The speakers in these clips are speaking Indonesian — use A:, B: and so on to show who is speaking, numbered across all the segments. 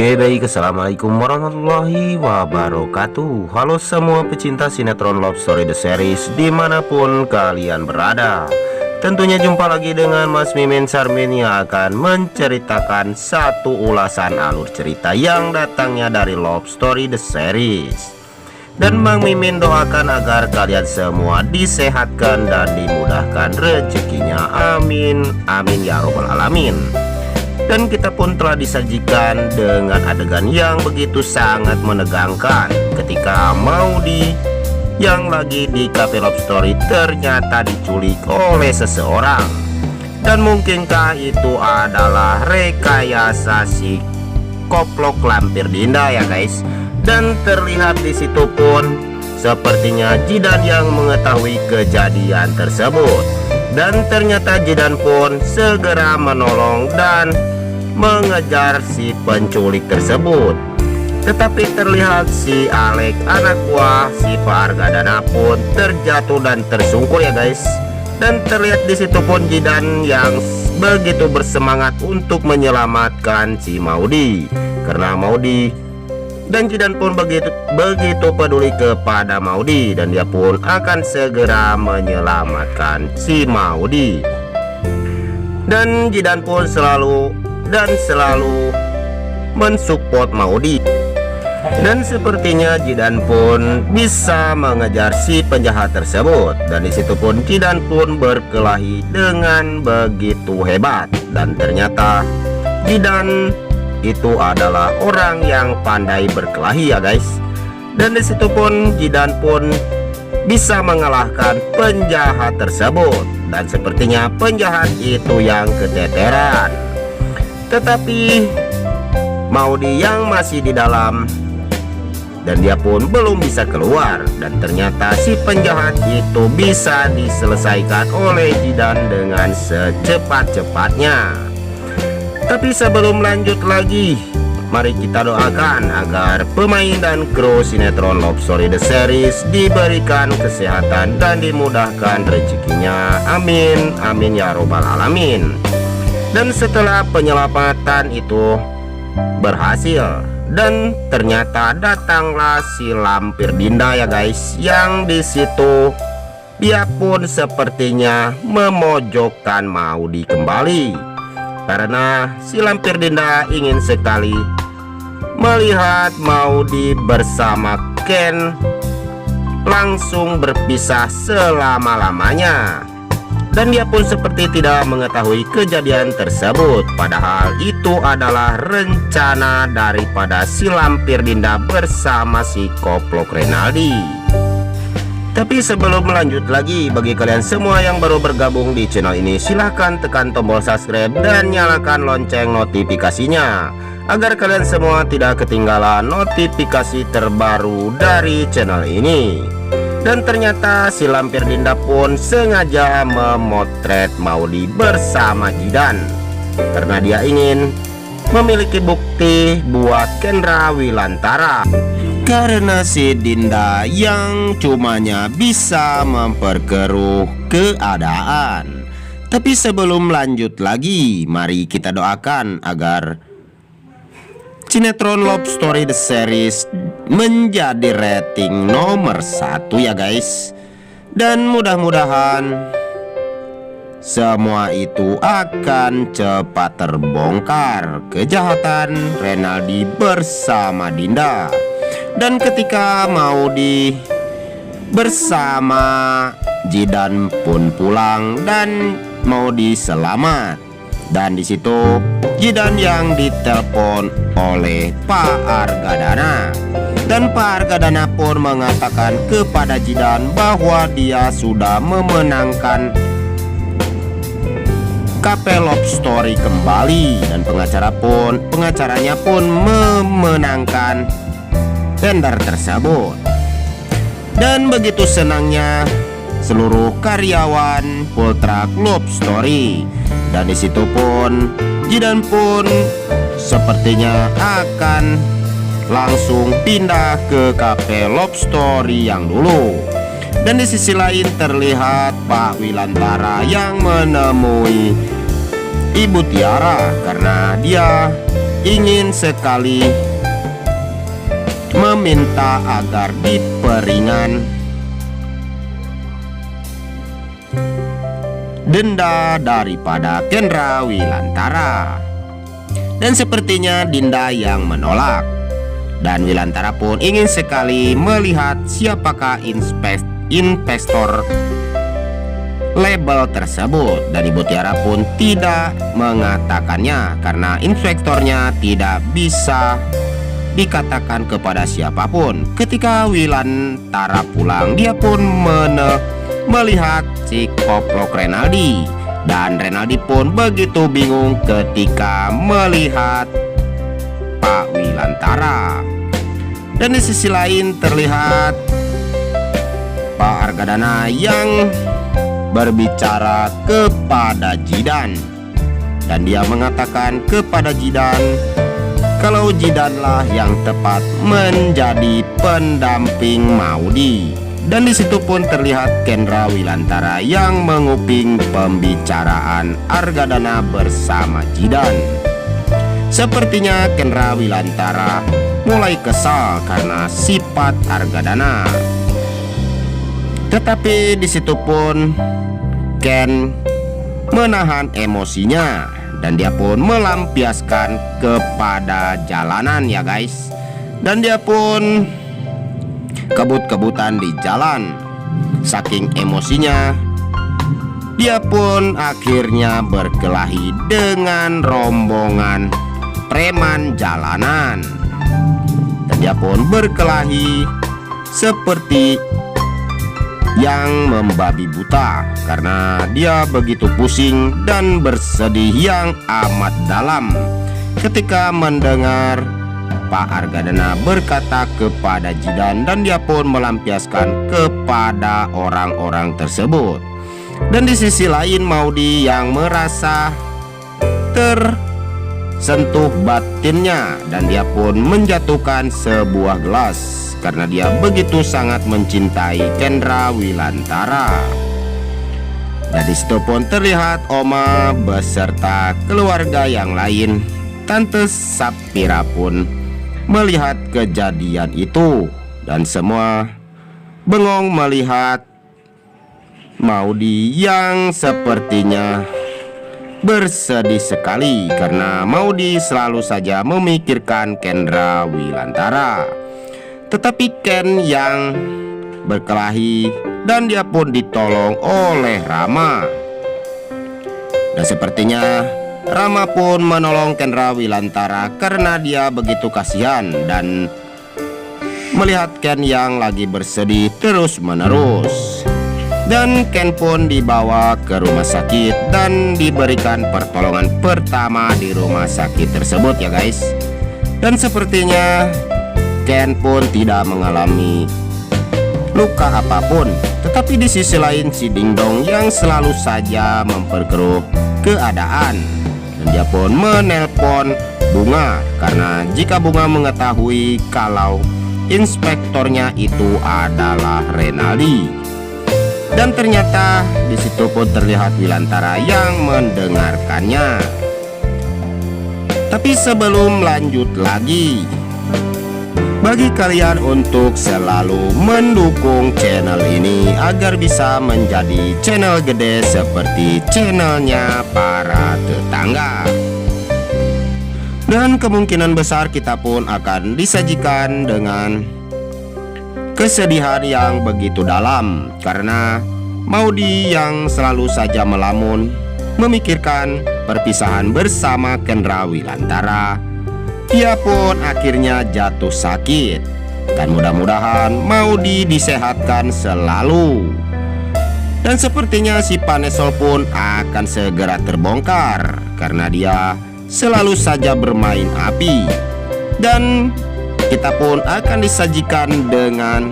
A: Oke baik, assalamualaikum warahmatullahi wabarakatuh. Halo semua pecinta sinetron Love Story The Series dimanapun kalian berada. Tentunya jumpa lagi dengan Mas Mimin Sarmin yang akan menceritakan satu ulasan alur cerita yang datangnya dari Love Story The Series. Dan Bang Mimin doakan agar kalian semua disehatkan dan dimudahkan rezekinya. Amin, amin ya robbal alamin. Dan kita pun telah disajikan dengan adegan yang begitu sangat menegangkan ketika Maudy yang lagi di Cafe Love Story ternyata diculik oleh seseorang. Dan mungkinkah itu adalah rekayasa si koplok lampir Dinda ya guys. Dan terlihat di situ pun sepertinya Jidan yang mengetahui kejadian tersebut. Dan ternyata Jidan pun segera menolong dan mengejar si penculik tersebut. Tetapi terlihat si Alek anak buah si Pak Argadana pun terjatuh dan tersungkur ya guys. Dan terlihat di situ pun Jidan yang begitu bersemangat untuk menyelamatkan si Maudy, karena Maudy dan Jidan pun begitu peduli kepada Maudy, dan dia pun akan segera menyelamatkan si Maudy. Dan Jidan pun selalu mensupport Maudy. Dan sepertinya Jidan pun bisa mengejar si penjahat tersebut. Dan disitu pun Jidan pun berkelahi dengan begitu hebat. Dan ternyata Jidan itu adalah orang yang pandai berkelahi ya guys. Dan disitu pun Jidan pun bisa mengalahkan penjahat tersebut. Dan sepertinya penjahat itu yang keteteran. Tetapi Maudy yang masih di dalam dan dia pun belum bisa keluar. Dan ternyata si penjahat itu bisa diselesaikan oleh Jidan dengan secepat-cepatnya. Tapi sebelum lanjut lagi, mari kita doakan agar pemain dan kru sinetron Love Story The Series diberikan kesehatan dan dimudahkan rezekinya. Amin, amin ya robbal alamin. Dan setelah penyelamatan itu berhasil, dan ternyata datanglah si lampir Dinda ya guys, yang di situ dia pun sepertinya memojokkan Maudy kembali, karena si lampir Dinda ingin sekali melihat Maudy bersama Ken langsung berpisah selama-lamanya. Dan dia pun seperti tidak mengetahui kejadian tersebut, padahal itu adalah rencana daripada si lampir Dinda bersama si koplok Renaldi. Tapi sebelum lanjut lagi, bagi kalian semua yang baru bergabung di channel ini, silahkan tekan tombol subscribe dan nyalakan lonceng notifikasinya, agar kalian semua tidak ketinggalan notifikasi terbaru dari channel ini. Dan ternyata si lampir Dinda pun sengaja memotret Maudy bersama Jidan, karena dia ingin memiliki bukti buat Kendra Wilantara. Karena si Dinda yang cumanya bisa memperkeruh keadaan. Tapi sebelum lanjut lagi, mari kita doakan agar sinetron Love Story The Series menjadi rating nomor 1 ya guys. Dan mudah-mudahan semua itu akan cepat terbongkar, kejahatan Renaldi bersama Dinda. Dan ketika Maudy bersama Jidan pun pulang dan Maudy selamat. Dan di situ Jidan yang ditelepon oleh Pak Argadana. Dan Pak Argadana pun mengatakan kepada Jidan bahwa dia sudah memenangkan Cafe Love Story kembali. Dan pengacaranya pun memenangkan tender tersebut. Dan begitu senangnya seluruh karyawan Poltrak Love Story. Dan disitu pun Jidan pun sepertinya akan langsung pindah ke Cafe Love Story yang dulu. Dan di sisi lain terlihat Pak Wilantara yang menemui Ibu Tiara, karena dia ingin sekali meminta agar diperingan denda daripada Kendra Wilantara. Dan sepertinya Dinda yang menolak, dan Wilantara pun ingin sekali melihat siapakah investor label tersebut, dan Ibu Tiara pun tidak mengatakannya karena investornya tidak bisa dikatakan kepada siapapun. Ketika Wilantara pulang, dia pun melihat si Koplok Renaldi, dan Renaldi pun begitu bingung ketika melihat Pak Wilantara. Dan di sisi lain terlihat Pak Argadana yang berbicara kepada Jidan, dan dia mengatakan kepada Jidan kalau Jidanlah yang tepat menjadi pendamping Maudy. Dan di situ pun terlihat Kendra Wilantara yang menguping pembicaraan Argadana bersama Jidan. Sepertinya Kendra Wilantara mulai kesal karena sifat Argadana. Tetapi di situ pun Ken menahan emosinya, dan dia pun melampiaskan kepada jalanan ya guys. Dan dia pun kebut-kebutan di jalan. Saking emosinya, dia pun akhirnya berkelahi dengan rombongan preman jalanan. Dan dia pun berkelahi seperti yang membabi buta karena dia begitu pusing dan bersedih yang amat dalam ketika mendengar Pak Argadana berkata kepada Jidan, dan dia pun melampiaskan kepada orang-orang tersebut. Dan di sisi lain Maudy yang merasa tersentuh batinnya, dan dia pun menjatuhkan sebuah gelas karena dia begitu sangat mencintai Kendra Wilantara. Dan di situ pun terlihat Oma beserta keluarga yang lain. Tante Sapira pun melihat kejadian itu, dan semua bengong melihat Maudy yang sepertinya bersedih sekali karena Maudy selalu saja memikirkan Kendra Wilantara. Tetapi Ken yang berkelahi, dan dia pun ditolong oleh Rama. Dan sepertinya Rama pun menolong Kendra Wilantara karena dia begitu kasihan dan melihat Ken yang lagi bersedih terus menerus. Dan Ken pun dibawa ke rumah sakit dan diberikan pertolongan pertama di rumah sakit tersebut ya guys. Dan sepertinya Ken pun tidak mengalami luka apapun. Tetapi di sisi lain si Dingdong yang selalu saja memperkeruh keadaan, dan dia pun menelpon Bunga karena jika Bunga mengetahui kalau inspektornya itu adalah Renaldi. Dan ternyata di situ pun terlihat Wilantara yang mendengarkannya. Tapi sebelum lanjut lagi, bagi kalian untuk selalu mendukung channel ini agar bisa menjadi channel gede seperti channelnya para tetangga. Dan kemungkinan besar kita pun akan disajikan dengan kesedihan yang begitu dalam karena Maudy yang selalu saja melamun memikirkan perpisahan bersama Kendra Wilantara. Dia pun akhirnya jatuh sakit, dan mudah-mudahan Maudy disehatkan selalu. Dan sepertinya si Panesol pun akan segera terbongkar karena dia selalu saja bermain api. Dan kita pun akan disajikan dengan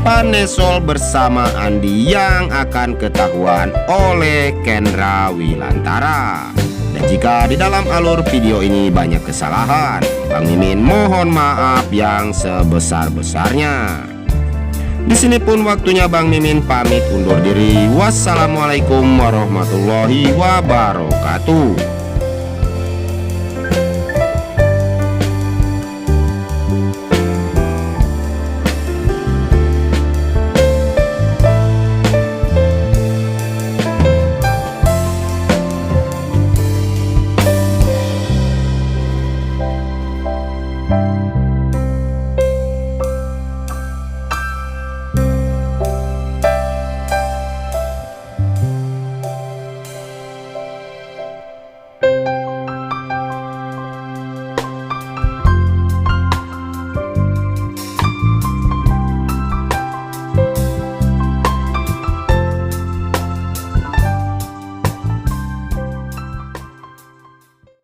A: Panesol bersama Andi yang akan ketahuan oleh Kendra Wilantara. Dan jika di dalam alur video ini banyak kesalahan, Bang Mimin mohon maaf yang sebesar-besarnya. Di sini pun waktunya Bang Mimin pamit undur diri. Wassalamualaikum warahmatullahi wabarakatuh.